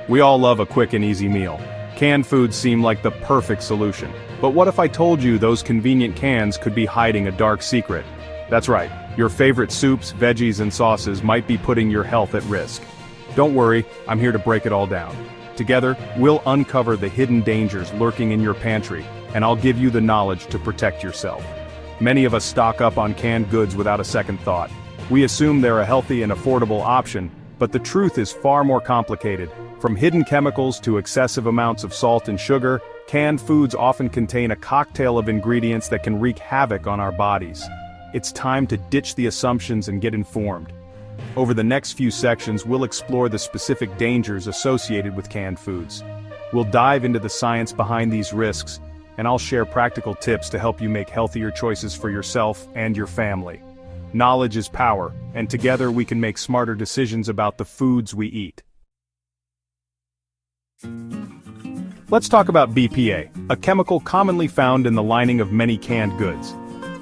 We all love a quick and easy meal. Canned foods seem like the perfect solution. But what if I told you those convenient cans could be hiding a dark secret? That's right, your favorite soups, veggies, and sauces might be putting your health at risk. Don't worry, I'm here to break it all down. Together, we'll uncover the hidden dangers lurking in your pantry, and I'll give you the knowledge to protect yourself. Many of us stock up on canned goods without a second thought. We assume they're a healthy and affordable option, but the truth is far more complicated. From hidden chemicals to excessive amounts of salt and sugar, canned foods often contain a cocktail of ingredients that can wreak havoc on our bodies. It's time to ditch the assumptions and get informed. Over the next few sections, we'll explore the specific dangers associated with canned foods. We'll dive into the science behind these risks, and I'll share practical tips to help you make healthier choices for yourself and your family. Knowledge is power, and together we can make smarter decisions about the foods we eat. Let's talk about BPA, a chemical commonly found in the lining of many canned goods.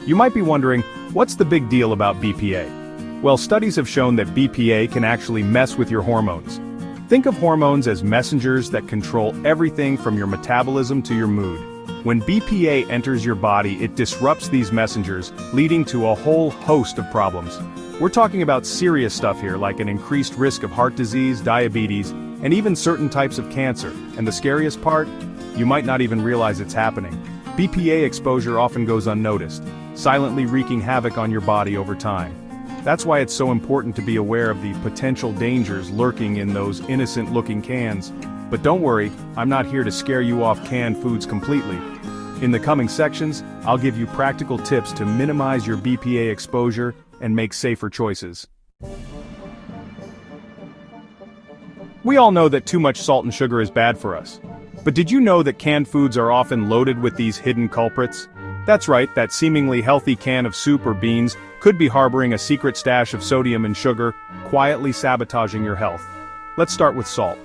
You might be wondering, what's the big deal about BPA? Well, studies have shown that BPA can actually mess with your hormones. Think of hormones as messengers that control everything from your metabolism to your mood. When BPA enters your body, it disrupts these messengers, leading to a whole host of problems. We're talking about serious stuff here, like an increased risk of heart disease, diabetes, and even certain types of cancer. And the scariest part? You might not even realize it's happening. BPA exposure often goes unnoticed, silently wreaking havoc on your body over time. That's why it's so important to be aware of the potential dangers lurking in those innocent-looking cans. But don't worry, I'm not here to scare you off canned foods completely. In the coming sections, I'll give you practical tips to minimize your BPA exposure and make safer choices. We all know that too much salt and sugar is bad for us. But did you know that canned foods are often loaded with these hidden culprits? That's right, that seemingly healthy can of soup or beans could be harboring a secret stash of sodium and sugar, quietly sabotaging your health. Let's start with salt.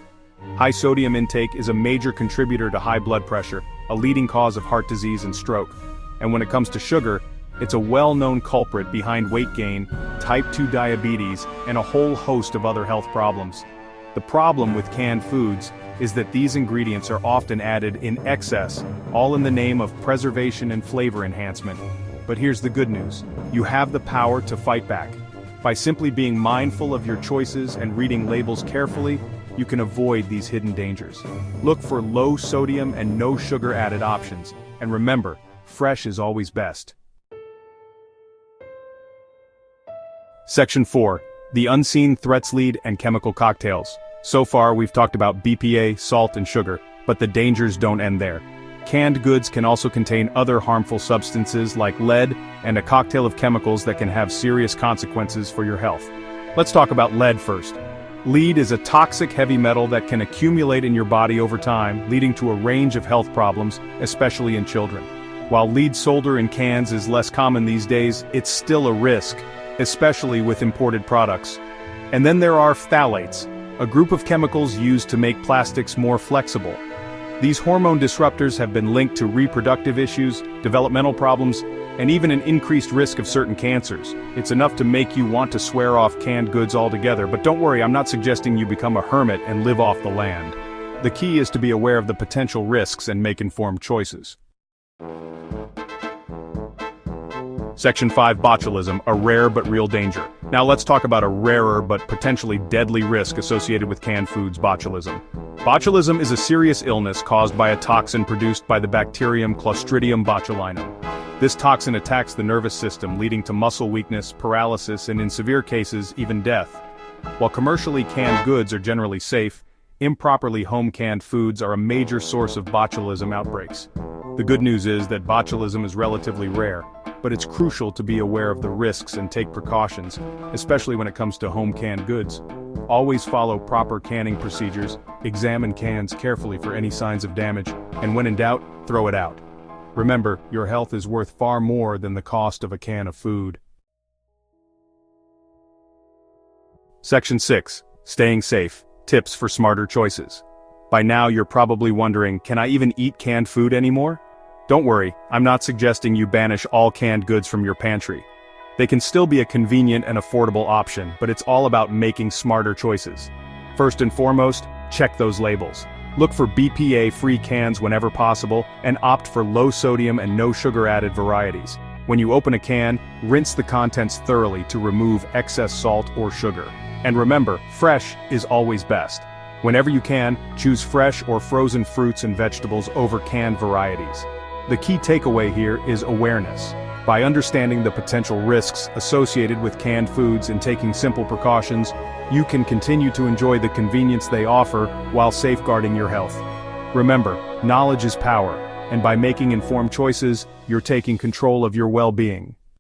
High sodium intake is a major contributor to high blood pressure, a leading cause of heart disease and stroke. And when it comes to sugar, it's a well-known culprit behind weight gain, type 2 diabetes, and a whole host of other health problems. The problem with canned foods is that these ingredients are often added in excess, all in the name of preservation and flavor enhancement. But here's the good news. You have the power to fight back. By simply being mindful of your choices and reading labels carefully, you can avoid these hidden dangers. Look for low sodium and no sugar added options. And remember, fresh is always best. Section 4. The Unseen Threats Lead and Chemical Cocktails. So far we've talked about BPA, salt and sugar, but the dangers don't end there. Canned goods can also contain other harmful substances like lead and a cocktail of chemicals that can have serious consequences for your health. Let's talk about lead first. Lead is a toxic heavy metal that can accumulate in your body over time, leading to a range of health problems, especially in children. While lead solder in cans is less common these days, it's still a risk, especially with imported products. And then there are phthalates, a group of chemicals used to make plastics more flexible. These hormone disruptors have been linked to reproductive issues, developmental problems, and even an increased risk of certain cancers. It's enough to make you want to swear off canned goods altogether, but don't worry, I'm not suggesting you become a hermit and live off the land. The key is to be aware of the potential risks and make informed choices. Section 5. Botulism, a rare but real danger. Now let's talk about a rarer but potentially deadly risk associated with canned foods: botulism. Botulism is a serious illness caused by a toxin produced by the bacterium Clostridium botulinum. This toxin attacks the nervous system, leading to muscle weakness, paralysis, and in severe cases, even death. While commercially canned goods are generally safe, improperly home-canned foods are a major source of botulism outbreaks. The good news is that botulism is relatively rare, but it's crucial to be aware of the risks and take precautions, especially when it comes to home-canned goods. Always follow proper canning procedures, examine cans carefully for any signs of damage, and when in doubt, throw it out. Remember, your health is worth far more than the cost of a can of food. Section 6. Staying safe. Tips for smarter choices. By now you're probably wondering, can I even eat canned food anymore? Don't worry, I'm not suggesting you banish all canned goods from your pantry. They can still be a convenient and affordable option, but it's all about making smarter choices. First and foremost, Check those labels. Look for BPA-free cans whenever possible, and opt for low-sodium and no-sugar-added varieties. When you open a can, rinse the contents thoroughly to remove excess salt or sugar. And remember, fresh is always best. Whenever you can, choose fresh or frozen fruits and vegetables over canned varieties. The key takeaway here is awareness. By understanding the potential risks associated with canned foods and taking simple precautions, you can continue to enjoy the convenience they offer while safeguarding your health. Remember, knowledge is power, and by making informed choices, you're taking control of your well-being.